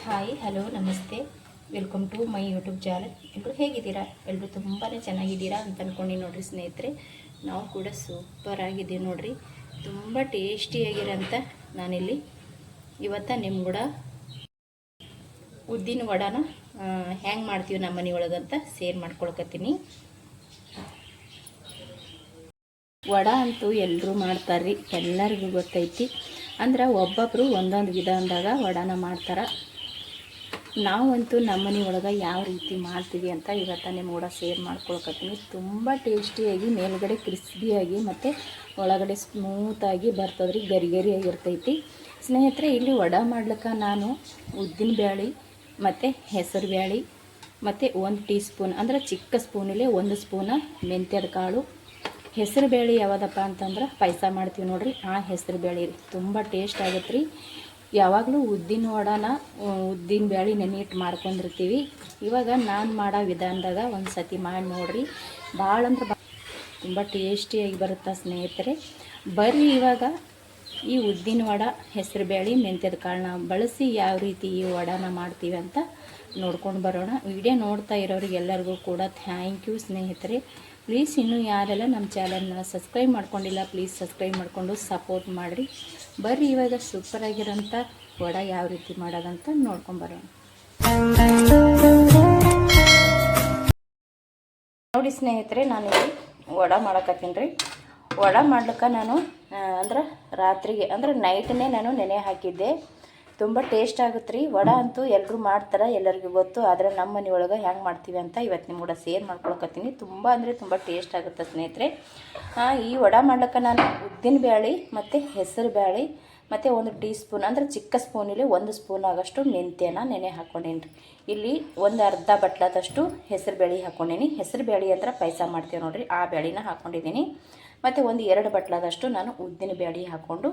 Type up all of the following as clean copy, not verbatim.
Hi hello ನಮಸ್ತೆ welcome to my YouTube channel. ಎಲ್ಲರೂ ಹೇಗಿದ್ದೀರಾ? ಎಲ್ಲರೂ ತುಂಬಾ ಚೆನ್ನಾಗಿದ್ದೀರಾ ಅಂತ ಅಂದ್ಕೊಂಡು ನೋಡಿರಿ ಸ್ನೇಹಿತರೆ, ನಾವು ಕೂಡ ಸೂಪರ್ ಆಗಿದ್ದೀವಿ ನೋಡಿರಿ. ತುಂಬ ಟೇಸ್ಟಿಯಾಗಿರೋಂಥ ನಾನಿಲ್ಲಿ ಇವತ್ತು ನಿಮ್ಮ ಕೂಡ ಉದ್ದಿನ ವಡಾನ ಹ್ಯಾಂಗೆ ಮಾಡ್ತೀವಿ ನಮ್ಮ ಮನೆ ಒಳಗಂತ ಶೇರ್ ಮಾಡ್ಕೊಳಕತ್ತೀನಿ. ವಡ ಅಂತೂ ಎಲ್ಲರೂ ಮಾಡ್ತಾರ್ರಿ, ಎಲ್ಲರಿಗೂ ಗೊತ್ತೈತಿ. ಅಂದ್ರೆ ಒಬ್ಬೊಬ್ಬರು ಒಂದೊಂದು ವಿಧ ಅಂದಾಗ ವಡಾನ ಮಾಡ್ತಾರೆ. ನಾವಂತೂ ನಮ್ಮನೆ ಒಳಗೆ ಯಾವ ರೀತಿ ಮಾಡ್ತೀವಿ ಅಂತ ಇವತ್ತು ನಿಮ್ಮ ಕೂಡ ಶೇರ್ ಮಾಡ್ಕೊಳಕತ್ತೀನಿ. ತುಂಬ ಟೇಸ್ಟಿಯಾಗಿ ಮೇಲ್ಗಡೆ ಕ್ರಿಸ್ಪಿಯಾಗಿ ಮತ್ತು ಒಳಗಡೆ ಸ್ಮೂತಾಗಿ ಬರ್ತದ್ರಿ, ಗರಿ ಗರಿಯಾಗಿರ್ತೈತಿ ಸ್ನೇಹಿತರೆ. ಇಲ್ಲಿ ವಡ ಮಾಡ್ಲಿಕ್ಕೆ ನಾನು ಉದ್ದಿನ ಬ್ಯಾಳೆ ಮತ್ತು ಹೆಸರು ಬ್ಯಾಳೆ ಮತ್ತು 1 ಟೀ ಸ್ಪೂನ್ ಅಂದರೆ ಚಿಕ್ಕ ಸ್ಪೂನಲ್ಲಿ 1 ಸ್ಪೂನ ಮೆಂತ್ಯದ ಕಾಳು. ಹೆಸರು ಬೇಳೆ ಯಾವುದಪ್ಪ ಅಂತಂದ್ರೆ ಪಾಯಸ ಮಾಡ್ತೀವಿ ನೋಡಿರಿ, ಆ ಹೆಸರು ಬೇಳೆ ತುಂಬ ಟೇಸ್ಟ್ ಆಗುತ್ತೆ ರೀ. ಯಾವಾಗಲೂ ಉದ್ದಿನ ವಡಾನ ಉದ್ದಿನ ಬ್ಯಾಳೆ ನೆನೆಯಿಟ್ಟು ಮಾಡ್ಕೊಂಡಿರ್ತೀವಿ. ಇವಾಗ ನಾನು ಮಾಡೋ ವಿಧಾನದಾಗ ಒಂದು ಸತಿ ಮಾಡಿ ನೋಡಿರಿ, ಭಾಳ ಅಂದ್ರೆ ತುಂಬ ಟೇಸ್ಟಿಯಾಗಿ ಬರುತ್ತೆ ಸ್ನೇಹಿತರೆ. ಬರ್ರಿ ಇವಾಗ ಈ ಉದ್ದಿನ ವಡ ಹೆಸರು ಬೇಳೆ ಮೆಂತ್ಯದ ಕಾಳನ್ನ ಬಳಸಿ ಯಾವ ರೀತಿ ಈ ವಡಾನ ಮಾಡ್ತೀವಿ ಅಂತ ನೋಡ್ಕೊಂಡು ಬರೋಣ. ವಿಡಿಯೋ ನೋಡ್ತಾ ಇರೋರಿಗೆಲ್ಲರಿಗೂ ಕೂಡ ಥ್ಯಾಂಕ್ ಯು ಸ್ನೇಹಿತರೆ. ಪ್ಲೀಸ್ ಇನ್ನೂ ಯಾರೆಲ್ಲ ನಮ್ಮ ಚಾನಲ್ನ ಸಬ್ಸ್ಕ್ರೈಬ್ ಮಾಡ್ಕೊಂಡಿಲ್ಲ ಪ್ಲೀಸ್ ಸಬ್ಸ್ಕ್ರೈಬ್ ಮಾಡಿಕೊಂಡು ಸಪೋರ್ಟ್ ಮಾಡಿರಿ. ಬರ್ರಿ ಇವಾಗ ಸೂಪರಾಗಿರೋಂಥ ವಡ ಯಾವ ರೀತಿ ಮಾಡೋದಂತ ನೋಡ್ಕೊಂಬರೋಣ. ನೋಡಿ ಸ್ನೇಹಿತರೆ, ನಾನಿಲ್ಲಿ ವಡ ಮಾಡಕತ್ತೀನಿ ರೀ. ವಡ ಮಾಡ್ಲಿಕ್ಕೆ ನಾನು ಅಂದ್ರೆ ರಾತ್ರಿಗೆ ಅಂದ್ರೆ ನೈಟನ್ನೇ ನಾನು ನೆನೆ ಹಾಕಿದ್ದೆ. ತುಂಬ ಟೇಸ್ಟ್ ಆಗುತ್ತೆ ರೀ. ವಡ ಅಂತೂ ಎಲ್ಲರೂ ಮಾಡ್ತಾರೆ, ಎಲ್ಲರಿಗೂ ಗೊತ್ತು. ಆದರೆ ನಮ್ಮ ಮನೆ ಒಳಗೆ ಹೆಂಗೆ ಮಾಡ್ತೀವಿ ಅಂತ ಇವತ್ತು ನಿಮ್ಮ ಕೂಡ ಶೇರ್ ಮಾಡ್ಕೊಳಕತ್ತೀನಿ. ತುಂಬ ಅಂದರೆ ತುಂಬ ಟೇಸ್ಟ್ ಆಗುತ್ತೆ ಸ್ನೇಹಿತರೆ. ಈ ವಡ ಮಾಡ್ಲಿಕ್ಕೆ ನಾನು ಉದ್ದಿನ ಬ್ಯಾಳೆ ಮತ್ತು ಹೆಸರು ಬ್ಯಾಳೆ ಮತ್ತು 1 ಟೀ ಸ್ಪೂನ್ ಅಂದರೆ ಚಿಕ್ಕ ಸ್ಪೂನಲ್ಲಿ 1 ಸ್ಪೂನ್ ಆಗಷ್ಟು ಮೆಂತ್ಯನ ನೆನೆ ಹಾಕ್ಕೊಂಡೇನಿ ರೀ. ಇಲ್ಲಿ ಒಂದು ಅರ್ಧ ಬಟ್ಲದಷ್ಟು ಹೆಸರು ಬೇಳೆ ಹಾಕ್ಕೊಂಡೇನಿ. ಹೆಸರು ಬೇಳೆ ಅಂದ್ರೆ ಪಾಯಸ ಮಾಡ್ತೀವಿ ನೋಡಿರಿ, ಆ ಬೇಳೆನ ಹಾಕ್ಕೊಂಡಿದ್ದೀನಿ. ಮತ್ತು 1-2 ಬಟ್ಲದಷ್ಟು ನಾನು ಉದ್ದಿನ ಬ್ಯಾಳೆ ಹಾಕ್ಕೊಂಡು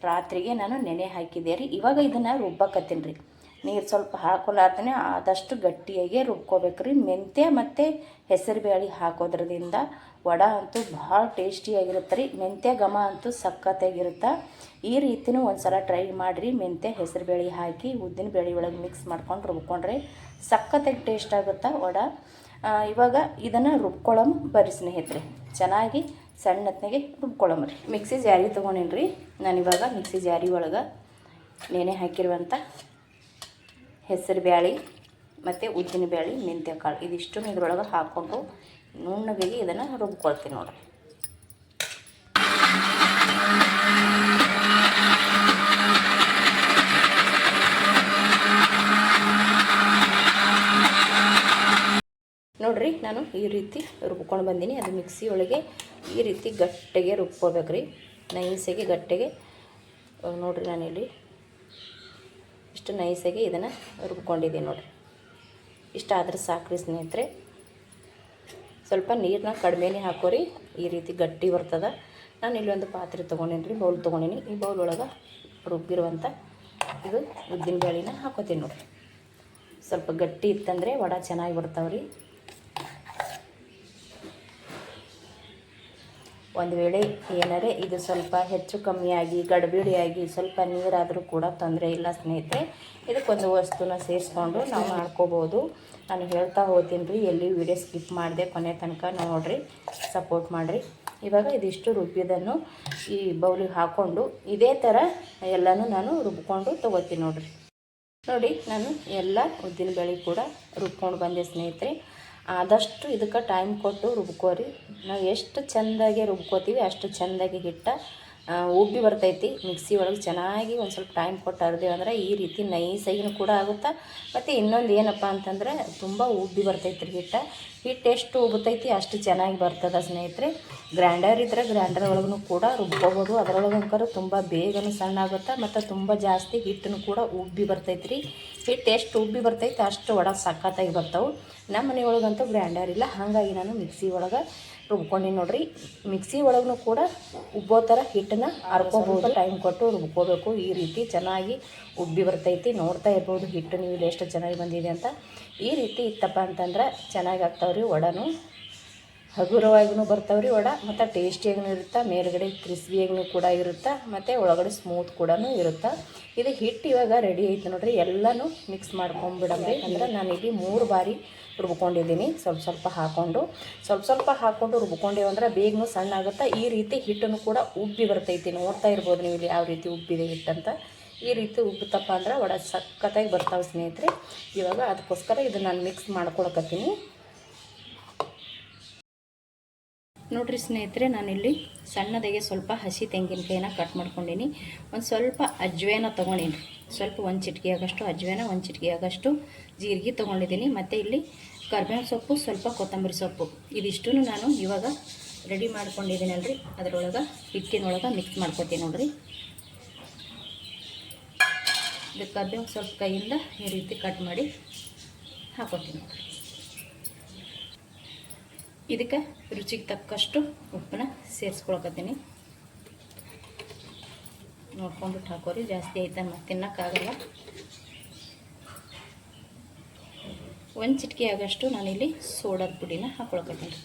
ರಾತ್ರಿಗೆ ನಾನು ನೆನೆ ಹಾಕಿದ್ದೆ ರೀ. ಇವಾಗ ಇದನ್ನು ರುಬ್ಬಕತ್ತೀನಿ ರೀ. ನೀರು ಸ್ವಲ್ಪ ಹಾಕೊಲಾರ್ದೇ ಆದಷ್ಟು ಗಟ್ಟಿಯಾಗಿ ರುಬ್ಕೋಬೇಕು ರೀ. ಮೆಂತ್ಯ ಮತ್ತು ಹೆಸರು ಬೇಳೆ ಹಾಕೋದ್ರಿಂದ ವಡ ಅಂತೂ ಭಾಳ ಟೇಸ್ಟಿಯಾಗಿರುತ್ತೆ ರೀ. ಮೆಂತ್ಯ ಘಮ ಅಂತೂ ಸಖತ್ತಾಗಿರುತ್ತೆ. ಈ ರೀತಿಯೂ ಒಂದು ಸಲ ಟ್ರೈ ಮಾಡಿರಿ. ಮೆಂತ್ಯ ಹೆಸರು ಬೇಳೆ ಹಾಕಿ ಉದ್ದಿನ ಬೇಳೆ ಒಳಗೆ ಮಿಕ್ಸ್ ಮಾಡ್ಕೊಂಡು ರುಬ್ಕೊಂಡ್ರೆ ಸಖತ್ತಾಗಿ ಟೇಸ್ಟ್ ಆಗುತ್ತೆ ವಡ. ಇವಾಗ ಇದನ್ನು ರುಬ್ಕೊಳ್ಳೋಮ್ ಬರ್ರಿ ಸ್ನೇಹಿತರೆ, ಚೆನ್ನಾಗಿ ಸಣ್ಣತ್ನಾಗೆ ರುಬ್ಕೊಳ್ಳೋಮ್ರಿ. ಮಿಕ್ಸಿ ಜಾರಿ ತೊಗೊಂಡೇನಿ ರೀ. ನಾನಿವಾಗ ಮಿಕ್ಸಿ ಜಾರಿ ಒಳಗೆ ನೆನೆ ಹಾಕಿರುವಂಥ ಹೆಸರು ಬ್ಯಾಳೆ ಮತ್ತು ಉದ್ದಿನ ಬ್ಯಾಳೆ ಮೆಂತ್ಯ ಕಾಳು ಇದಿಷ್ಟು ಇದ್ರೊಳಗೆ ಹಾಕ್ಕೊಂಡು ನುಣ್ಣಗೆ ಇದನ್ನು ರುಬ್ಕೊಳ್ತೀನಿ ನೋಡಿರಿ. ನೋಡಿರಿ, ನಾನು ಈ ರೀತಿ ರುಬ್ಕೊಂಡು ಬಂದೀನಿ. ಅದು ಮಿಕ್ಸಿ ಒಳಗೆ ಈ ರೀತಿ ಗಟ್ಟಿಗೆ ರುಬ್ಕೋಬೇಕು ರೀ, ನೈಸಾಗಿ ಗಟ್ಟಿಗೆ. ನೋಡಿರಿ, ನಾನಿಲ್ಲಿ ಇಷ್ಟು ನೈಸಾಗಿ ಇದನ್ನು ರುಬ್ಕೊಂಡಿದ್ದೀನಿ ನೋಡಿರಿ. ಇಷ್ಟ ಆದ್ರೆ ಸಾಕ್ರಿ ಸ್ನೇಹಿತರೆ. ಸ್ವಲ್ಪ ನೀರನ್ನ ಕಡಿಮೆನೇ ಹಾಕೋರಿ, ಈ ರೀತಿ ಗಟ್ಟಿ ಬರ್ತದೆ. ನಾನು ಇಲ್ಲಿ ಒಂದು ಪಾತ್ರೆ ತೊಗೊಂಡೇನಿ ರೀ, ಬೌಲ್ ತೊಗೊಂಡೀನಿ. ಈ ಬೌಲ್ ಒಳಗೆ ರುಬ್ಬಿರುವಂಥ ಇದು ಉದ್ದಿನ ಬೇಳೆನ ಹಾಕೋತೀನಿ ನೋಡಿರಿ. ಸ್ವಲ್ಪ ಗಟ್ಟಿ ಇತ್ತಂದರೆ ವಡ ಚೆನ್ನಾಗಿ ಬರ್ತಾವೆ ರೀ. ಒಂದು ವೇಳೆ ಏನಾರೇ ಇದು ಸ್ವಲ್ಪ ಹೆಚ್ಚು ಕಮ್ಮಿಯಾಗಿ ಗಡಿಬಿಡಿಯಾಗಿ ಸ್ವಲ್ಪ ನೀರಾದರೂ ಕೂಡ ತೊಂದರೆ ಇಲ್ಲ ಸ್ನೇಹಿತರೆ. ಇದಕ್ಕೊಂದು ವಸ್ತುನ ಸೇರಿಸ್ಕೊಂಡು ನಾವು ಮಾಡ್ಕೋಬೋದು. ನಾನು ಹೇಳ್ತಾ ಹೋಗ್ತೀನಿ ರೀ, ಎಲ್ಲಿ ವಿಡಿಯೋ ಸ್ಕಿಪ್ ಮಾಡಿದೆ, ಕೊನೆ ತನಕ ನೋಡಿರಿ, ಸಪೋರ್ಟ್ ಮಾಡಿರಿ. ಇವಾಗ ಇದಿಷ್ಟು ರುಬ್ಬಿದ್ದನ್ನು ಈ ಬೌಲಿಗೆ ಹಾಕ್ಕೊಂಡು ಇದೇ ಥರ ಎಲ್ಲನೂ ನಾನು ರುಬ್ಕೊಂಡು ತೊಗೋತೀನಿ ನೋಡಿರಿ. ನೋಡಿ, ನಾನು ಎಲ್ಲ ಉದ್ದಿನ ಬೇಳೆ ಕೂಡ ರುಬ್ಕೊಂಡು ಬಂದೆ ಸ್ನೇಹಿತರೆ. ಆದಷ್ಟು ಇದಕ್ಕೆ ಟೈಮ್ ಕೊಟ್ಟು ರುಬ್ಕೋರಿ. ನಾವು ಎಷ್ಟು ಚೆಂದಾಗಿ ರುಬ್ಕೋತೀವಿ ಅಷ್ಟು ಚೆಂದಾಗಿ ಹಿಟ್ಟ ಉಬ್ಬಿ ಬರ್ತೈತಿ. ಮಿಕ್ಸಿ ಒಳಗೆ ಚೆನ್ನಾಗಿ ಒಂದು ಸ್ವಲ್ಪ ಟೈಮ್ ಕೊಟ್ಟು ಅರ್ದೇವು ಅಂದ್ರೆ ಈ ರೀತಿ ನೈಸಾಗಿನೂ ಕೂಡ ಆಗುತ್ತೆ. ಮತ್ತು ಇನ್ನೊಂದು ಏನಪ್ಪ ಅಂತಂದರೆ ತುಂಬ ಉಬ್ಬಿ ಬರ್ತೈತಿ ರೀ ಹಿಟ್ಟು ಎಷ್ಟು ಉಬ್ಬತೈತಿ ಅಷ್ಟು ಚೆನ್ನಾಗಿ ಬರ್ತದೆ ಸ್ನೇಹಿತರೆ. ಗ್ರ್ಯಾಂಡರ್ ಇದ್ದರೆ ಗ್ರ್ಯಾಂಡರ್ ಒಳಗೂ ಕೂಡ ರುಬ್ಕೋಬೋದು. ಅದರೊಳಗಂಕರು ತುಂಬ ಬೇಗನೂ ಸಣ್ಣ ಆಗುತ್ತೆ ಮತ್ತು ತುಂಬ ಜಾಸ್ತಿ ಹಿಟ್ಟನ್ನು ಕೂಡ ಉಬ್ಬಿ ಬರ್ತೈತಿ ರೀ. ಹಿಟ್ಟು ಎಷ್ಟು ಉಬ್ಬಿ ಬರ್ತೈತೆ ಅಷ್ಟು ವಡ ಸಖತ್ತಾಗಿ ಬರ್ತಾವೆ. ನಮ್ಮ ಮನೆ ಒಳಗಂತೂ ಗ್ರ್ಯಾಂಡರ್ ಇಲ್ಲ, ಹಾಗಾಗಿ ನಾನು ಮಿಕ್ಸಿ ಒಳಗೆ ರುಬ್ಕೊಂಡು ನೋಡಿರಿ. ಮಿಕ್ಸಿ ಒಳಗೂ ಕೂಡ ಉಬ್ಬೋ ಥರ ಹಿಟ್ಟನ್ನು ಹರ್ಕೋಬೋದು. ಟೈಮ್ ಕೊಟ್ಟು ರುಬ್ಕೋಬೇಕು. ಈ ರೀತಿ ಚೆನ್ನಾಗಿ ಉಬ್ಬಿ ಬರ್ತೈತಿ. ನೋಡ್ತಾ ಇರ್ಬೋದು ಹಿಟ್ಟು ನೀವು ಇಲ್ಲಿ ಎಷ್ಟು ಚೆನ್ನಾಗಿ ಬಂದಿದೆ ಅಂತ. ಈ ರೀತಿ ಇತ್ತಪ್ಪ ಅಂತಂದ್ರೆ ಚೆನ್ನಾಗಿ ಆಗ್ತಾವ್ರಿ ವಡನು. ಹಗುರವಾಗಿಯೂ ಬರ್ತಾವ್ರಿ ವಡೆ, ಮತ್ತು ಟೇಸ್ಟಿಯಾಗೂ ಇರುತ್ತೆ, ಮೇಲ್ಗಡೆ ಕ್ರಿಸ್ಪಿಯಾಗೂ ಕೂಡ ಇರುತ್ತೆ, ಮತ್ತು ಒಳಗಡೆ ಸ್ಮೂತ್ ಕೂಡ ಇರುತ್ತೆ. ಇದು ಹಿಟ್ಟು ಇವಾಗ ರೆಡಿ ಐತೆ ನೋಡಿರಿ. ಎಲ್ಲನೂ ಮಿಕ್ಸ್ ಮಾಡ್ಕೊಂಬಿಡಮ್ರಿ. ಅಂದ್ರೆ ನಾನಿಲ್ಲಿ 3 ಬಾರಿ ರುಬ್ಕೊಂಡಿದ್ದೀನಿ. ಸ್ವಲ್ಪ ಸ್ವಲ್ಪ ಹಾಕ್ಕೊಂಡು ರುಬ್ಕೊಂಡೇವು ಅಂದ್ರೆ ಬೇಗನೂ ಸಣ್ಣ ಆಗುತ್ತೆ. ಈ ರೀತಿ ಹಿಟ್ಟನ್ನು ಕೂಡ ಉಬ್ಬಿ ಬರ್ತೈತಿ. ನೋಡ್ತಾ ಇರ್ಬೋದು ನೀವು ಇಲ್ಲಿ ಯಾವ ರೀತಿ ಉಬ್ಬಿದೆ ಹಿಟ್ಟಂತ. ಈ ರೀತಿ ಉಬ್ಬುತ್ತಪ್ಪ ಅಂದ್ರೆ ವಡೆ ಸಕ್ಕತ್ತಾಗಿ ಬರ್ತಾವೆ ಸ್ನೇಹಿತರೆ. ಇವಾಗ ಅದಕ್ಕೋಸ್ಕರ ಇದು ನಾನು ಮಿಕ್ಸ್ ಮಾಡ್ಕೊಳಕತ್ತೀನಿ ನೋಡಿರಿ ಸ್ನೇಹಿತರೆ. ನಾನಿಲ್ಲಿ ಸಣ್ಣದಾಗೆ ಸ್ವಲ್ಪ ಹಸಿ ತೆಂಗಿನಕಾಯಿನ ಕಟ್ ಮಾಡ್ಕೊಂಡೀನಿ. ಒಂದು ಸ್ವಲ್ಪ ಅಜ್ವೇನ ತೊಗೊಂಡೀನಿ. ಸ್ವಲ್ಪ 1 ಚಿಟಿಕೆ ಆಗಷ್ಟು ಅಜ್ವೇನ, 1 ಚಿಟಿಕೆ ಆಗಷ್ಟು ಜೀರಿಗೆ ತೊಗೊಂಡಿದ್ದೀನಿ. ಮತ್ತು ಇಲ್ಲಿ ಕರ್ಬೇವಿನ ಸೊಪ್ಪು, ಸ್ವಲ್ಪ ಕೊತ್ತಂಬರಿ ಸೊಪ್ಪು, ಇದಿಷ್ಟೂ ನಾನು ಇವಾಗ ರೆಡಿ ಮಾಡ್ಕೊಂಡಿದ್ದೀನಲ್ರಿ. ಅದರೊಳಗೆ ಹಿಟ್ಟಿನೊಳಗೆ ಮಿಕ್ಸ್ ಮಾಡ್ಕೊತೀನಿ ನೋಡಿರಿ. ಇದು ಕರ್ಬೇವಿನ ಸೊಪ್ಪು ಕೈಯಿಂದ ಈ ರೀತಿ ಕಟ್ ಮಾಡಿ ಹಾಕೋತೀನಿ ನೋಡಿರಿ. ಇದಕ್ಕೆ ರುಚಿಗೆ ತಕ್ಕಷ್ಟು ಉಪ್ಪನ್ನ ಸೇರಿಸ್ಕೊಳಕತ್ತೀನಿ. ನೋಡ್ಕೊಂಡ್ಬಿಟ್ಟು ಹಾಕೋರಿ. ಜಾಸ್ತಿ ಐತೆ ಮತ್ತು ತಿನ್ನೋಕ್ಕಾಗಲ್ಲ. 1 ಚಿಟಿಕೆ ಆಗಷ್ಟು ನಾನಿಲ್ಲಿ ಸೋಡಾದ ಪುಡಿನ ಹಾಕ್ಕೊಳಕತ್ತೀನಿ.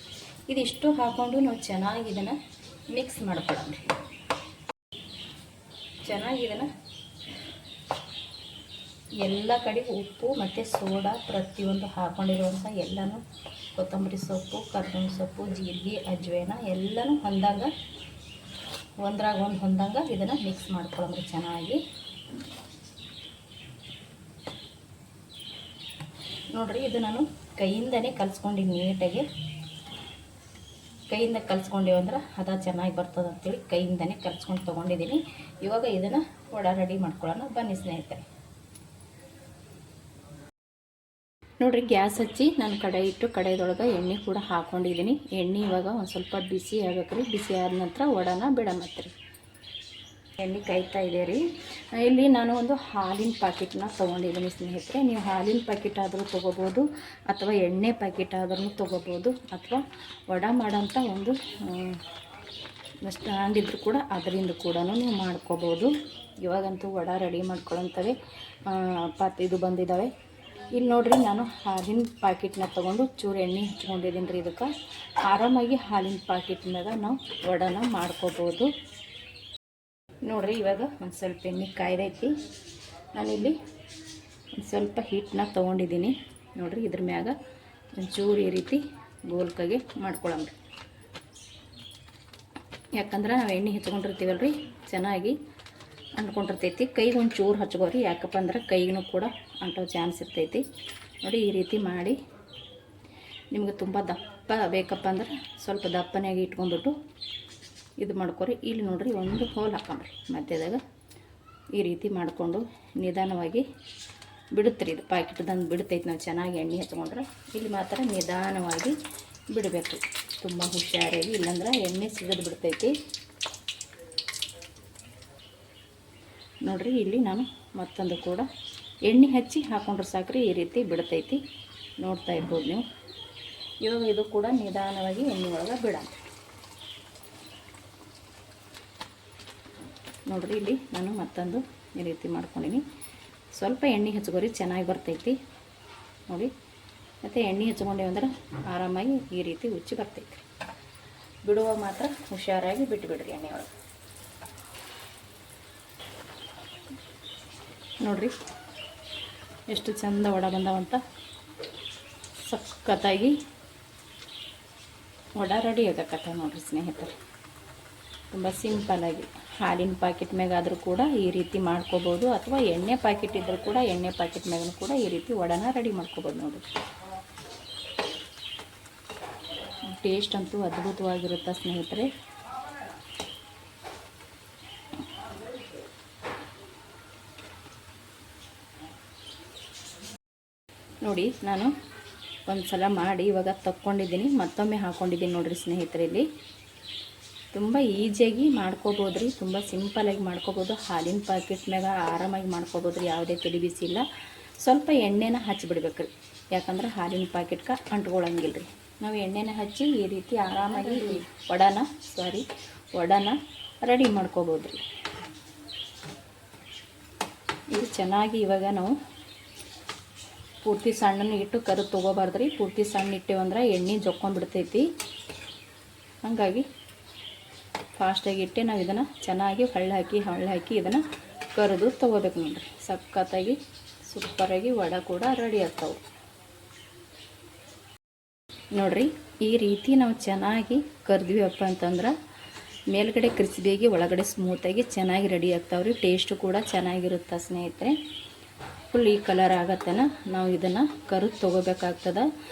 ಇದಿಷ್ಟು ಹಾಕ್ಕೊಂಡು ನಾವು ಚೆನ್ನಾಗಿ ಇದನ್ನು ಮಿಕ್ಸ್ ಮಾಡ್ಕೊಳ್ಳೋಣ. ಚೆನ್ನಾಗಿ ಇದನ್ನು ಎಲ್ಲ ಕಡೆ ಉಪ್ಪು ಮತ್ತು ಸೋಡಾ ಪ್ರತಿಯೊಂದು ಹಾಕ್ಕೊಂಡಿರುವಂಥ ಎಲ್ಲನೂ, ಕೊತ್ತಂಬರಿ ಸೊಪ್ಪು, ಕರ್ಬೇವಿನ ಸೊಪ್ಪು, ಜೀರಿಗೆ, ಅಜ್ವೇನ ಎಲ್ಲನೂ ಒಂದ್ರಾಗ ಒಂದು ಹೊಂದಂಗೆ ಇದನ್ನು ಮಿಕ್ಸ್ ಮಾಡ್ಕೊಳ್ಳೋಣ ಚೆನ್ನಾಗಿ. ನೋಡಿರಿ, ಇದು ನಾನು ಕೈಯಿಂದನೇ ಕಲಿಸ್ಕೊಂಡಿನಿ ನೀಟಾಗಿ. ಕೈಯಿಂದ ಕಲಿಸ್ಕೊಂಡೇವು ಅಂದ್ರೆ ಅದು ಚೆನ್ನಾಗಿ ಬರ್ತದೆ ಅಂತೇಳಿ ಕೈಯಿಂದನೇ ಕಲಿಸ್ಕೊಂಡು ತೊಗೊಂಡಿದ್ದೀನಿ. ಇವಾಗ ಇದನ್ನು ವಡೆ ರೆಡಿ ಮಾಡ್ಕೊಳ್ಳೋಣ ಬನ್ನಿ ಸ್ನೇಹಿತರೆ. ನೋಡಿರಿ, ಗ್ಯಾಸ್ ಹಚ್ಚಿ ನಾನು ಕಡಾಯಿ ಇಟ್ಟು ಕಡಾಯಿದೊಳಗೆ ಎಣ್ಣೆ ಕೂಡ ಹಾಕ್ಕೊಂಡಿದ್ದೀನಿ. ಎಣ್ಣೆ ಇವಾಗ ಒಂದು ಸ್ವಲ್ಪ ಬಿಸಿ ಆಗಕ್ರಿ. ಬಿಸಿ ಆದ ನಂತರ ವಡೆನ ಬಿಡಮತ್ರಿ. ಎಣ್ಣೆ ಕಾಯ್ತಾ ಇದೆ ರೀ. ಇಲ್ಲಿ ನಾನು ಒಂದು ಹಾಲಿನ ಪ್ಯಾಕೆಟ್ನ ತೊಗೊಂಡಿದ್ದೀನಿ ಸ್ನೇಹಿತರೆ. ನೀವು ಹಾಲಿನ ಪ್ಯಾಕೆಟ್ ಆದರೂ ತೊಗೋಬೋದು, ಅಥವಾ ಎಣ್ಣೆ ಪ್ಯಾಕೆಟ್ ಆದ್ರೂ ತೊಗೋಬೋದು, ಅಥವಾ ವಡೆ ಮಾಡೋಂಥ ಒಂದು ಸ್ಟ್ಯಾಂಡ್ ಇದ್ದರೂ ಕೂಡ ಅದರಿಂದ ಕೂಡ ನೀವು ಮಾಡ್ಕೋಬೋದು. ಇವಾಗಂತೂ ವಡೆ ರೆಡಿ ಮಾಡ್ಕೊಳ್ಳೋಂಥವೇ ಇದು ಬಂದಿದ್ದಾವೆ. ಇಲ್ಲಿ ನೋಡಿರಿ, ನಾನು ಹಾಲಿನ ಪ್ಯಾಕೆಟ್ನ ತೊಗೊಂಡು ಚೂರು ಎಣ್ಣೆ ಹಚ್ಕೊಂಡಿದ್ದೀನಿ ರೀ. ಇದಕ್ಕೆ ಆರಾಮಾಗಿ ಹಾಲಿನ ಪ್ಯಾಕೆಟ್ನಾಗ ನಾವು ವಡೆನ ಮಾಡ್ಕೋಬೋದು ನೋಡಿರಿ. ಇವಾಗ ಒಂದು ಸ್ವಲ್ಪ ಎಣ್ಣೆ ಕಾಯ್ದೈತಿ. ನಾನಿಲ್ಲಿ ಒಂದು ಸ್ವಲ್ಪ ಹಿಟ್ಟನ್ನ ತೊಗೊಂಡಿದ್ದೀನಿ ನೋಡಿರಿ. ಇದ್ರ ಮ್ಯಾಗ ಒಂಚೂರು ಈ ರೀತಿ ಗೋಲ್ಕಾಗೆ ಮಾಡ್ಕೊಳ್ಳೋಣ. ಯಾಕಂದ್ರೆ ನಾವು ಎಣ್ಣೆ ಹಚ್ಕೊಂಡಿರ್ತೀವಲ್ಲ ರೀ, ಚೆನ್ನಾಗಿ ಅಂಟ್ಕೊಂಡಿರ್ತೈತಿ. ಕೈಗೆ ಒಂದು ಚೂರು ಹಚ್ಕೋರಿ. ಯಾಕಪ್ಪ ಅಂದ್ರೆ ಕೈಗೂ ಕೂಡ ಅಂಟೋ ಚಾನ್ಸ್ ಇರ್ತೈತಿ. ನೋಡಿ, ಈ ರೀತಿ ಮಾಡಿ ನಿಮಗೆ ತುಂಬ ದಪ್ಪ ಬೇಕಪ್ಪ ಅಂದ್ರೆ ಸ್ವಲ್ಪ ದಪ್ಪನಾಗಿ ಇಟ್ಕೊಂಡ್ಬಿಟ್ಟು ಇದು ಮಾಡ್ಕೊರಿ. ಇಲ್ಲಿ ನೋಡಿರಿ, ಒಂದು ಹೋಲ್ ಹಾಕೊಂಡ್ರಿ ಮಧ್ಯದಾಗ. ಈ ರೀತಿ ಮಾಡಿಕೊಂಡು ನಿಧಾನವಾಗಿ ಬಿಡುತ್ತೀರಿ. ಇದು ಪ್ಯಾಕೆಟ್ದಂದು ಬಿಡ್ತೈತಿ. ನಾವು ಚೆನ್ನಾಗಿ ಎಣ್ಣೆ ಹಚ್ಕೊಂಡ್ರೆ ಇಲ್ಲಿ ಮಾತ್ರ ನಿಧಾನವಾಗಿ ಬಿಡಬೇಕು, ತುಂಬ ಹುಷಾರಾಗಿ, ಇಲ್ಲಾಂದ್ರೆ ಎಣ್ಣೆ ಸಿಗದು ಬಿಡ್ತೈತಿ ನೋಡಿರಿ. ಇಲ್ಲಿ ನಾನು ಮತ್ತೊಂದು ಕೂಡ ಎಣ್ಣೆ ಹಚ್ಚಿ ಹಾಕೊಂಡ್ರೆ ಸಾಕ್ರಿ, ಈ ರೀತಿ ಬಿಡ್ತೈತಿ. ನೋಡ್ತಾ ಇರ್ಬೋದು ನೀವು. ಇವಾಗ ಇದು ಕೂಡ ನಿಧಾನವಾಗಿ ಎಣ್ಣೆ ಒಳಗೆ ಬಿಡೋಣ ನೋಡಿರಿ. ಇಲ್ಲಿ ನಾನು ಮತ್ತೊಂದು ಈ ರೀತಿ ಮಾಡ್ಕೊಂಡಿನಿ. ಸ್ವಲ್ಪ ಎಣ್ಣೆ ಹಚ್ಕೋರಿ, ಚೆನ್ನಾಗಿ ಬರ್ತೈತಿ ನೋಡಿ. ಮತ್ತು ಎಣ್ಣೆ ಹಚ್ಕೊಂಡೇವು ಅಂದ್ರೆ ಆರಾಮಾಗಿ ಈ ರೀತಿ ಉಚ್ಚಿ ಬರ್ತೈತಿ. ಬಿಡುವಾಗ ಮಾತ್ರ ಹುಷಾರಾಗಿ ಬಿಟ್ಟುಬಿಡ್ರಿ ಎಣ್ಣೆ ಒಳಗೆ. ನೋಡಿರಿ, ಎಷ್ಟು ಚಂದ ವಡೆ ಬಂದವಂತ. ಸಖತ್ತಾಗಿ ವಡೆ ರೆಡಿ ಆಗಕತ್ತ ನೋಡಿರಿ ಸ್ನೇಹಿತರೆ. ತುಂಬ ಸಿಂಪಲ್ಲಾಗಿ ಹಾಲಿನ ಪ್ಯಾಕೆಟ್ ಮ್ಯಾಗಾದರೂ ಕೂಡ ಈ ರೀತಿ ಮಾಡ್ಕೋಬೋದು, ಅಥವಾ ಎಣ್ಣೆ ಪ್ಯಾಕೆಟ್ ಇದ್ದರೂ ಕೂಡ ಎಣ್ಣೆ ಪ್ಯಾಕೆಟ್ ಮ್ಯಾಗೂ ಕೂಡ ಈ ರೀತಿ ವಡೆನ ರೆಡಿ ಮಾಡ್ಕೋಬೋದು ನೋಡಿರಿ. ಟೇಸ್ಟ್ ಅಂತೂ ಅದ್ಭುತವಾಗಿರುತ್ತೆ ಸ್ನೇಹಿತರೆ. ನೋಡಿ, ನಾನು ಒಂದು ಸಲ ಮಾಡಿ ಇವಾಗ ತಕ್ಕೊಂಡಿದ್ದೀನಿ, ಮತ್ತೊಮ್ಮೆ ಹಾಕ್ಕೊಂಡಿದ್ದೀನಿ ನೋಡಿರಿ ಸ್ನೇಹಿತರೆ. ಇಲ್ಲಿ ತುಂಬ ಈಸಿಯಾಗಿ ಮಾಡ್ಕೋಬೋದು ರೀ, ತುಂಬ ಸಿಂಪಲಾಗಿ ಮಾಡ್ಕೋಬೋದು. ಹಾಲಿನ ಪ್ಯಾಕೆಟ್ ಮ್ಯಾಗ ಆರಾಮಾಗಿ ಮಾಡ್ಕೋಬೋದು ರೀ, ಯಾವುದೇ ತಲೆ ಬಿಸಿ ಇಲ್ಲ. ಸ್ವಲ್ಪ ಎಣ್ಣೆನ ಹಚ್ಚಿಬಿಡ್ಬೇಕು ರೀ, ಯಾಕಂದ್ರೆ ಹಾಲಿನ ಪ್ಯಾಕೆಟ್ಗೆ ಅಂಟ್ಕೊಳ್ಳಂಗಿಲ್ಲ ರೀ. ನಾವು ಎಣ್ಣೆನ ಹಚ್ಚಿ ಈ ರೀತಿ ಆರಾಮಾಗಿ ವಡೆನ ರೆಡಿ ಮಾಡ್ಕೋಬೋದು ರೀ. ಇದು ಚೆನ್ನಾಗಿ ಇವಾಗ ನಾವು ಪೂರ್ತಿ ಸಣ್ಣನ ಇಟ್ಟು ಕರು ತೊಗೋಬಾರ್ದು ರೀ. ಪೂರ್ತಿ ಸಣ್ಣ ಇಟ್ಟೇವಂದ್ರೆ ಎಣ್ಣೆ ಜೊಕ್ಕೊಂಡ್ಬಿಡ್ತೈತಿ. ಹಾಗಾಗಿ ಫಾಸ್ಟಾಗಿ ಇಟ್ಟೆ ನಾವು ಇದನ್ನು ಚೆನ್ನಾಗಿ ಹೊಳ್ಳಿ ಹಾಕಿ ಇದನ್ನು ಕರೆದು ತೊಗೋಬೇಕು ನೋಡಿರಿ. ಸಖತ್ತಾಗಿ ಸೂಪರಾಗಿ ವಡೆ ಕೂಡ ರೆಡಿ ಆಗ್ತಾವೆ ನೋಡಿರಿ. ಈ ರೀತಿ ನಾವು ಚೆನ್ನಾಗಿ ಕರೆದ್ವಿಯಪ್ಪ ಅಂತಂದ್ರೆ ಮೇಲ್ಗಡೆ ಕ್ರಿಸ್ಪಿಯಾಗಿ ಒಳಗಡೆ ಸ್ಮೂತಾಗಿ ಚೆನ್ನಾಗಿ ರೆಡಿ ಆಗ್ತಾವ್ರಿ. ಟೇಸ್ಟು ಕೂಡ ಚೆನ್ನಾಗಿರುತ್ತೆ ಸ್ನೇಹಿತರೆ. ಫುಲ್ ಈ ಕಲರ್ ಆಗತ್ತನ ನಾವು ಇದನ್ನು ಕರೆದು ತೊಗೋಬೇಕಾಗ್ತದೆ.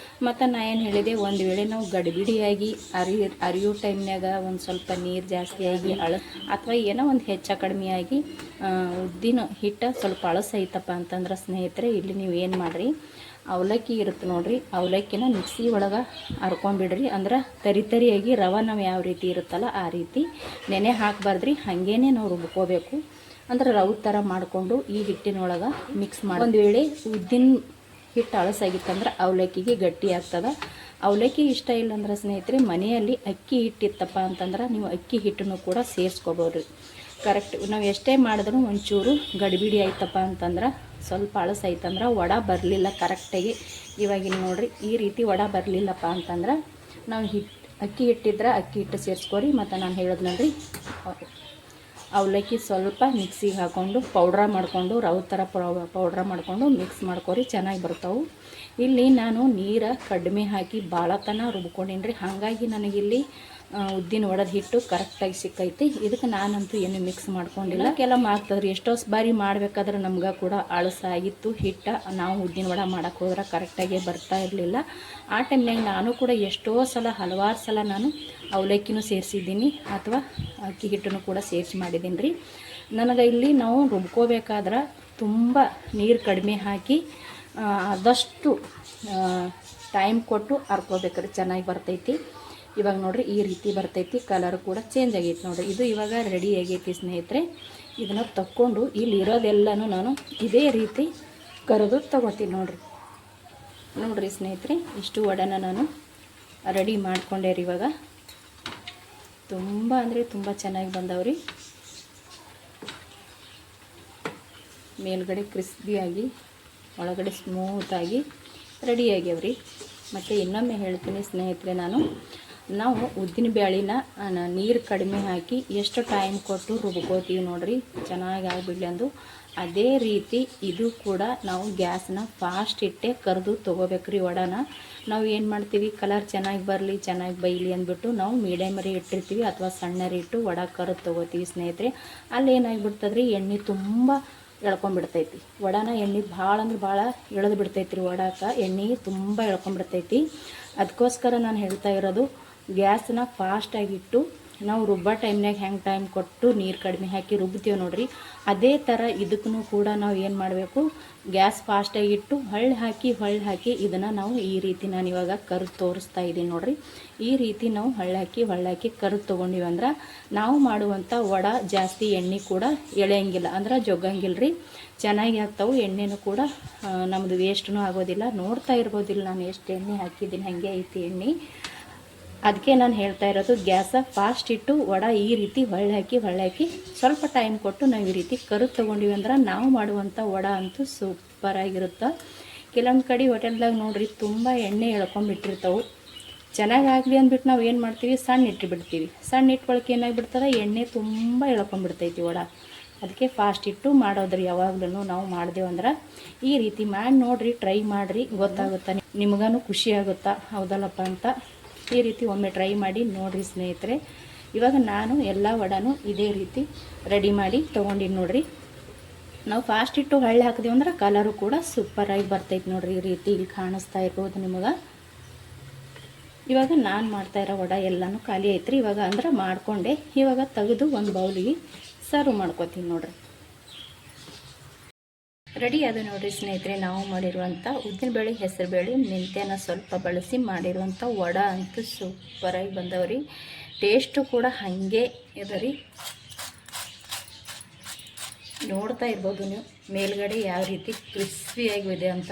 ಮತ್ತು ನಾನು ಏನು ಹೇಳಿದೆ, ಒಂದು ವೇಳೆ ನಾವು ಗಡಿಬಿಡಿಯಾಗಿ ಅರಿಯೋ ಟೈಮ್ನಾಗ ಒಂದು ಸ್ವಲ್ಪ ನೀರು ಜಾಸ್ತಿಯಾಗಿ ಅಥವಾ ಏನೋ ಒಂದು ಹೆಚ್ಚು ಕಡಿಮೆಯಾಗಿ ಉದ್ದಿನ ಹಿಟ್ಟು ಸ್ವಲ್ಪ ಐತಪ್ಪ ಅಂತಂದ್ರೆ ಸ್ನೇಹಿತರೆ, ಇಲ್ಲಿ ನೀವು ಏನು ಮಾಡಿರಿ, ಅವಲಕ್ಕಿ ಇರುತ್ತೆ ನೋಡಿರಿ, ಅವಲಕ್ಕಿನ ಮಿಕ್ಸಿ ಒಳಗೆ ಹರ್ಕೊಂಬಿಡ್ರಿ. ಅಂದ್ರೆ ತರಿಯಾಗಿ ರವೆ ನಾವು ಯಾವ ರೀತಿ ಇರುತ್ತಲ್ಲ ಆ ರೀತಿ ನೆನೆ ಹಾಕಬಾರ್ದ್ರಿ, ಹಾಗೇನೆ ನಾವು ರುಬ್ಕೋಬೇಕು. ಅಂದ್ರೆ ರವೆ ಥರ ಮಾಡಿಕೊಂಡು ಈ ಹಿಟ್ಟಿನೊಳಗೆ ಮಿಕ್ಸ್ ಮಾಡಿ, ಒಂದು ವೇಳೆ ಉದ್ದಿನ ಹಿಟ್ಟು ಅಳಸಾಗಿತ್ತಂದ್ರೆ ಅವಲಕ್ಕಿಗೆ ಗಟ್ಟಿ ಆಗ್ತದೆ. ಅವಲಕ್ಕಿ ಇಷ್ಟ ಇಲ್ಲ ಅಂದ್ರೆ ಸ್ನೇಹಿತರೆ, ಮನೆಯಲ್ಲಿ ಅಕ್ಕಿ ಹಿಟ್ಟಿತ್ತಪ್ಪ ಅಂತಂದ್ರೆ ನೀವು ಅಕ್ಕಿ ಹಿಟ್ಟನ್ನು ಕೂಡ ಸೇರಿಸ್ಕೋಬೋದ್ರಿ. ಕರೆಕ್ಟ್ ನಾವು ಎಷ್ಟೇ ಮಾಡಿದ್ರೂ ಒಂಚೂರು ಗಡಿಬಿಡಿ ಆಯ್ತಪ್ಪ ಅಂತಂದ್ರೆ, ಸ್ವಲ್ಪ ಅಳಸಾಯ್ತಂದ್ರೆ ವಡೆ ಬರಲಿಲ್ಲ ಕರೆಕ್ಟಾಗಿ. ಇವಾಗಿನ ನೋಡಿರಿ, ಈ ರೀತಿ ವಡೆ ಬರಲಿಲ್ಲಪ್ಪ ಅಂತಂದ್ರೆ ನಾವು ಅಕ್ಕಿ ಹಿಟ್ಟಿದ್ರೆ ಅಕ್ಕಿ ಹಿಟ್ಟು ಸೇರಿಸ್ಕೊರಿ. ಮತ್ತು ನಾನು ಹೇಳಿದ್ ನೋಡ್ರಿ, ಅವಲಕ್ಕಿ ಸ್ವಲ್ಪ ಮಿಕ್ಸಿಗೆ ಹಾಕ್ಕೊಂಡು ಪೌಡ್ರ ಮಾಡಿಕೊಂಡು ರವೆ ಥರ ಪೌಡ್ರ ಮಾಡಿಕೊಂಡು ಮಿಕ್ಸ್ ಮಾಡ್ಕೊರಿ, ಚೆನ್ನಾಗಿ ಬರ್ತಾವೆ. ಇಲ್ಲಿ ನಾನು ನೀರು ಕಡಿಮೆ ಹಾಕಿ ಭಾಳ ತನ ರುಬ್ಕೊಂಡಿನ್ರಿ, ಹಾಗಾಗಿ ನನಗಿಲ್ಲಿ ಉದ್ದಿನ ವಡದ ಹಿಟ್ಟು ಕರೆಕ್ಟಾಗಿ ಸಿಕ್ಕೈತಿ. ಇದಕ್ಕೆ ನಾನಂತೂ ಏನು ಮಿಕ್ಸ್ ಮಾಡ್ಕೊಂಡಿಲ್ಲ. ಕೆಲವು ಆಗ್ತದ್ರಿ, ಎಷ್ಟೋ ಬಾರಿ ಮಾಡಬೇಕಾದ್ರೆ ನಮ್ಗೆ ಕೂಡ ಅಳಸಾಗಿತ್ತು ಹಿಟ್ಟು. ನಾವು ಉದ್ದಿನ ವಡೆ ಮಾಡೋಕ್ಕೆ ಹೋದ್ರೆ ಕರೆಕ್ಟಾಗಿ ಬರ್ತಾ ಇರಲಿಲ್ಲ. ಆ ಟೈಮ್ನಾಗ ನಾನು ಕೂಡ ಎಷ್ಟೋ ಸಲ, ಹಲವಾರು ಸಲ ನಾನು ಅವಲಕ್ಕಿನೂ ಸೇರಿಸಿದ್ದೀನಿ ಅಥವಾ ಅಕ್ಕಿ ಹಿಟ್ಟನ್ನು ಕೂಡ ಸೇರಿಸಿ ಮಾಡಿದ್ದೀನಿ ರೀ. ನನಗೆ ಇಲ್ಲಿ ನಾವು ರುಬ್ಕೋಬೇಕಾದ್ರೆ ತುಂಬ ನೀರು ಕಡಿಮೆ ಹಾಕಿ ಆದಷ್ಟು ಟೈಮ್ ಕೊಟ್ಟು ಹರ್ಕೋಬೇಕ್ರಿ, ಚೆನ್ನಾಗಿ ಬರ್ತೈತಿ. ಇವಾಗ ನೋಡಿರಿ ಈ ರೀತಿ ಬರ್ತೈತಿ, ಕಲರ್ ಕೂಡ ಚೇಂಜ್ ಆಗೈತಿ ನೋಡಿರಿ. ಇದು ಇವಾಗ ರೆಡಿ ಆಗೈತಿ ಸ್ನೇಹಿತರೆ. ಇದನ್ನು ತಕ್ಕೊಂಡು ಇಲ್ಲಿ ಇರೋದೆಲ್ಲನೂ ನಾನು ಇದೇ ರೀತಿ ಕರೆದು ತೊಗೋತೀನಿ ನೋಡಿರಿ ಸ್ನೇಹಿತರೆ. ಇಷ್ಟು ವಡೆನ ನಾನು ರೆಡಿ ಮಾಡ್ಕೊಂಡೆ ರೀ. ಇವಾಗ ತುಂಬ ಅಂದರೆ ತುಂಬ ಚೆನ್ನಾಗಿ ಬಂದವ್ರಿ. ಮೇಲ್ಗಡೆ ಕ್ರಿಸ್ಪಿಯಾಗಿ ಒಳಗಡೆ ಸ್ಮೂತಾಗಿ ರೆಡಿ ಆಗ್ಯಾವ್ರಿ. ಮತ್ತು ಇನ್ನೊಮ್ಮೆ ಹೇಳ್ತೀನಿ ಸ್ನೇಹಿತರೆ, ನಾವು ಉದ್ದಿನ ಬ್ಯಾಳಿನ ನೀರು ಕಡಿಮೆ ಹಾಕಿ ಎಷ್ಟು ಟೈಮ್ ಕೊಟ್ಟು ರುಬ್ಕೋತೀವಿ ನೋಡಿರಿ, ಚೆನ್ನಾಗಿ ಆಗಿಬಿಡಲಿ ಅಂದು. ಅದೇ ರೀತಿ ಇದು ಕೂಡ ನಾವು ಗ್ಯಾಸ್ನ ಫಾಸ್ಟ್ ಇಟ್ಟೆ ಕರೆದು ತೊಗೋಬೇಕ್ರಿ. ವಡೆನ ನಾವು ಏನು ಮಾಡ್ತೀವಿ, ಕಲರ್ ಚೆನ್ನಾಗಿ ಬರಲಿ, ಚೆನ್ನಾಗಿ ಬೈಲಿ ಅಂದ್ಬಿಟ್ಟು ನಾವು ಮೀಡಿಯಮರಿ ಇಟ್ಟಿರ್ತೀವಿ ಅಥವಾ ಸಣ್ಣರಿ ಇಟ್ಟು ವಡೆ ಕರೆದು ತೊಗೋತೀವಿ ಸ್ನೇಹಿತರೆ. ಅಲ್ಲಿ ಏನಾಗಿಬಿಡ್ತದ್ರಿ, ಎಣ್ಣೆ ತುಂಬ ಎಳ್ಕೊಂಬಿಡ್ತೈತಿ ವಡೆನ. ಎಣ್ಣೆ ಭಾಳ ಅಂದ್ರೆ ಭಾಳ ಎಳೆದು ಬಿಡ್ತೈತಿ ರೀ ವಡಕ್ಕೆ, ಎಣ್ಣೆ ತುಂಬ ಎಳ್ಕೊಂಬಿಡ್ತೈತಿ. ಅದಕ್ಕೋಸ್ಕರ ನಾನು ಹೇಳ್ತಾ ಇರೋದು, ಗ್ಯಾಸನ್ನ ಫಾಸ್ಟಾಗಿಟ್ಟು ನಾವು ರುಬ್ಬೋ ಟೈಮ್ನಾಗ ಹೆಂಗೆ ಟೈಮ್ ಕೊಟ್ಟು ನೀರು ಕಡಿಮೆ ಹಾಕಿ ರುಬ್ತೀವಿ ನೋಡಿರಿ, ಅದೇ ಥರ ಇದಕ್ಕೂ ಕೂಡ ನಾವು ಏನು ಮಾಡಬೇಕು, ಗ್ಯಾಸ್ ಫಾಸ್ಟಾಗಿಟ್ಟು ಹೊಳ್ಳಿ ಹಾಕಿ ಇದನ್ನು ನಾವು ಈ ರೀತಿ ನಾನು ಇವಾಗ ಕರೆದು ತೋರಿಸ್ತಾ ಇದ್ದೀನಿ ನೋಡಿರಿ. ಈ ರೀತಿ ನಾವು ಹೊಳ್ಳಿ ಹಾಕಿ ಕರೆದು ತೊಗೊಂಡಿವಿ ಅಂದ್ರೆ ನಾವು ಮಾಡುವಂಥ ವಡೆ ಜಾಸ್ತಿ ಎಣ್ಣೆ ಕೂಡ ಎಳೆಯಂಗಿಲ್ಲ, ಅಂದ್ರೆ ಜೊಗ್ಗಂಗಿಲ್ಲ ರೀ, ಚೆನ್ನಾಗಿ ಆಗ್ತಾವೆ. ಎಣ್ಣೆನೂ ಕೂಡ ನಮ್ಮದು ವೇಸ್ಟೂ ಆಗೋದಿಲ್ಲ. ನೋಡ್ತಾ ಇರ್ಬೋದಿಲ್ಲ ನಾನು ಎಷ್ಟು ಎಣ್ಣೆ ಹಾಕಿದ್ದೀನಿ, ಹಾಗೆ ಐತಿ ಎಣ್ಣೆ. ಅದಕ್ಕೆ ನಾನು ಹೇಳ್ತಾ ಇರೋದು, ಗ್ಯಾಸ ಫಾಸ್ಟ್ ಇಟ್ಟು ವಡೆ ಈ ರೀತಿ ಹೊಳ್ಳಿ ಹಾಕಿ ಸ್ವಲ್ಪ ಟೈಮ್ ಕೊಟ್ಟು ನಾವು ಈ ರೀತಿ ಕರೆದು ತೊಗೊಂಡಿವಿ ಅಂದ್ರೆ ನಾವು ಮಾಡುವಂಥ ವಡೆ ಅಂತೂ ಸೂಪರಾಗಿರುತ್ತೆ. ಕೆಲವೊಂದು ಕಡೆ ಹೋಟೆಲ್ದಾಗ ನೋಡಿರಿ ತುಂಬ ಎಣ್ಣೆ ಎಳ್ಕೊಂಬಿಟ್ಟಿರ್ತಾವೆ. ಚೆನ್ನಾಗಾಗಲಿ ಅಂದ್ಬಿಟ್ಟು ನಾವು ಏನು ಮಾಡ್ತೀವಿ, ಸಣ್ಣ ಇಟ್ಟುಬಿಡ್ತೀವಿ. ಸಣ್ಣ ಇಟ್ಕೊಳಕ್ಕೆ ಏನಾಗಿಬಿಡ್ತದೆ, ಎಣ್ಣೆ ತುಂಬ ಎಳ್ಕೊಂಬಿಡ್ತೈತಿ ವಡೆ. ಅದಕ್ಕೆ ಫಾಸ್ಟ್ ಇಟ್ಟು ಮಾಡೋದ್ರಿ. ಯಾವಾಗಲೂ ನಾವು ಮಾಡಿದೆವಂದ್ರೆ ಈ ರೀತಿ ಮಾಡಿ ನೋಡಿರಿ, ಟ್ರೈ ಮಾಡಿರಿ, ಗೊತ್ತಾಗುತ್ತಾ ನಿಮಗೂ ಖುಷಿ ಆಗುತ್ತಾ ಹೌದಲ್ಲಪ್ಪ ಅಂತ. ಈ ರೀತಿ ಒಮ್ಮೆ ಟ್ರೈ ಮಾಡಿ ನೋಡಿರಿ ಸ್ನೇಹಿತರೆ. ಇವಾಗ ನಾನು ಎಲ್ಲ ವಡೆನೂ ಇದೇ ರೀತಿ ರೆಡಿ ಮಾಡಿ ತೊಗೊಂಡಿನಿ ನೋಡಿರಿ. ನಾವು ಫಾಸ್ಟ್ ಇಟ್ಟು ಹೊಳ್ಳಿ ಹಾಕಿದೆವು ಅಂದ್ರೆ ಕಲರು ಕೂಡ ಸೂಪರಾಗಿ ಬರ್ತೈತೆ ನೋಡಿರಿ. ಈ ರೀತಿ ಇಲ್ಲಿ ಕಾಣಿಸ್ತಾ ಇರ್ಬೋದು ನಿಮಗೆ. ಇವಾಗ ನಾನು ಮಾಡ್ತಾ ಇರೋ ವಡೆ ಎಲ್ಲನೂ ಖಾಲಿ ಐತ್ರಿ. ಇವಾಗ ಅಂದ್ರೆ ಮಾಡಿಕೊಂಡೆ, ಇವಾಗ ತೆಗೆದು ಒಂದು ಬೌಲಿಗೆ ಸರ್ವ್ ಮಾಡ್ಕೊತೀನಿ ನೋಡಿರಿ. ರೆಡಿ ಅದು ನೋಡಿರಿ ಸ್ನೇಹಿತರೆ, ನಾವು ಮಾಡಿರುವಂಥ ಉದ್ದಿನಬೇಳೆ, ಹೆಸರುಬೇಳೆ, ಮೆಂತ್ಯನ ಸ್ವಲ್ಪ ಬಳಸಿ ಮಾಡಿರುವಂಥ ವಡೆ ಅಂತೂ ಸೂಪರಾಗಿ ಬಂದವ್ರಿ. ಟೇಸ್ಟು ಕೂಡ ಹಾಗೆ ಇದೆ ರೀ. ನೋಡ್ತಾ ಇರ್ಬೋದು ನೀವು ಮೇಲ್ಗಡೆ ಯಾವ ರೀತಿ ಕ್ರಿಸ್ಪಿಯಾಗಿದೆ ಅಂತ.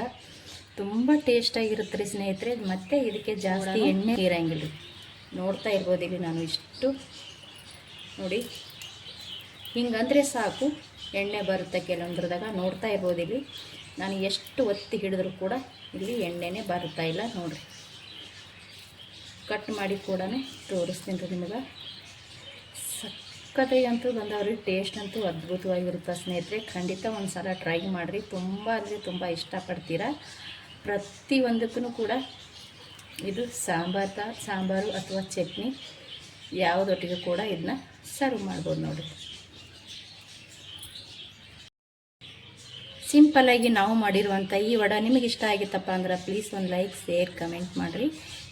ತುಂಬ ಟೇಸ್ಟಾಗಿರುತ್ತೆ ರೀ ಸ್ನೇಹಿತರೆ. ಮತ್ತು ಇದಕ್ಕೆ ಜಾಸ್ತಿ ಎಣ್ಣೆ ಇರಂಗಿಲ್ಲ ರೀ. ನೋಡ್ತಾ ಇರ್ಬೋದು ಇಲ್ಲಿ ನಾನು ಇಷ್ಟು ನೋಡಿ, ಹಿಂಗಂದರೆ ಸಾಕು ಎಣ್ಣೆ ಬರುತ್ತೆ ಕೆಲವೊಂದ್ರದಾಗ. ನೋಡ್ತಾ ಇರ್ಬೋದು ಇಲ್ಲಿ ನಾನು ಎಷ್ಟು ಒತ್ತಿ ಹಿಡಿದ್ರೂ ಕೂಡ ಇಲ್ಲಿ ಎಣ್ಣೆನೇ ಬರ್ತಾ ಇಲ್ಲ ನೋಡಿರಿ. ಕಟ್ ಮಾಡಿ ಕೂಡ ತೋರಿಸ್ತೀನಿ ರೀ ನಿಮಗೆ. ಸಕ್ಕತ್ತಾಗಿ ಅಂತೂ ಬಂದವ್ರಿ. ಟೇಸ್ಟ್ ಅಂತೂ ಅದ್ಭುತವಾಗಿರುತ್ತೆ ಸ್ನೇಹಿತರೆ. ಖಂಡಿತ ಒಂದು ಸಲ ಟ್ರೈ ಮಾಡಿರಿ. ತುಂಬ ಅಂದರೆ ತುಂಬ ಇಷ್ಟಪಡ್ತೀರಾ. ಪ್ರತಿಯೊಂದಕ್ಕೂ ಕೂಡ ಇದು ಸಾಂಬಾರು ಅಥವಾ ಚಟ್ನಿ ಯಾವುದೊಟ್ಟಿಗೆ ಕೂಡ ಇದನ್ನ ಸರ್ವ್ ಮಾಡ್ಬೋದು ನೋಡಿರಿ. ಸಿಂಪಲ್ಲಾಗಿ ನಾವು ಮಾಡಿರುವಂಥ ಈ ವಡೆ ನಿಮಗೆ ಇಷ್ಟ ಆಗಿತ್ತಪ್ಪ ಅಂದ್ರೆ ಪ್ಲೀಸ್ ಒಂದು ಲೈಕ್, ಶೇರ್, ಕಮೆಂಟ್ ಮಾಡಿರಿ.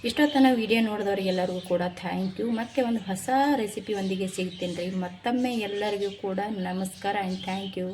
ಇಷ್ಟೊತ್ತನ ವಿಡಿಯೋ ನೋಡಿದವ್ರಿಗೆಲ್ಲರಿಗೂ ಕೂಡ ಥ್ಯಾಂಕ್ ಯು. ಮತ್ತೆ ಒಂದು ಹೊಸ ರೆಸಿಪಿ ಒಂದಿಗೆ ಸಿಗ್ತೀನಿ ರೀ. ಮತ್ತೊಮ್ಮೆ ಎಲ್ಲರಿಗೂ ಕೂಡ ನಮಸ್ಕಾರ ಆ್ಯಂಡ್ ಥ್ಯಾಂಕ್ ಯು.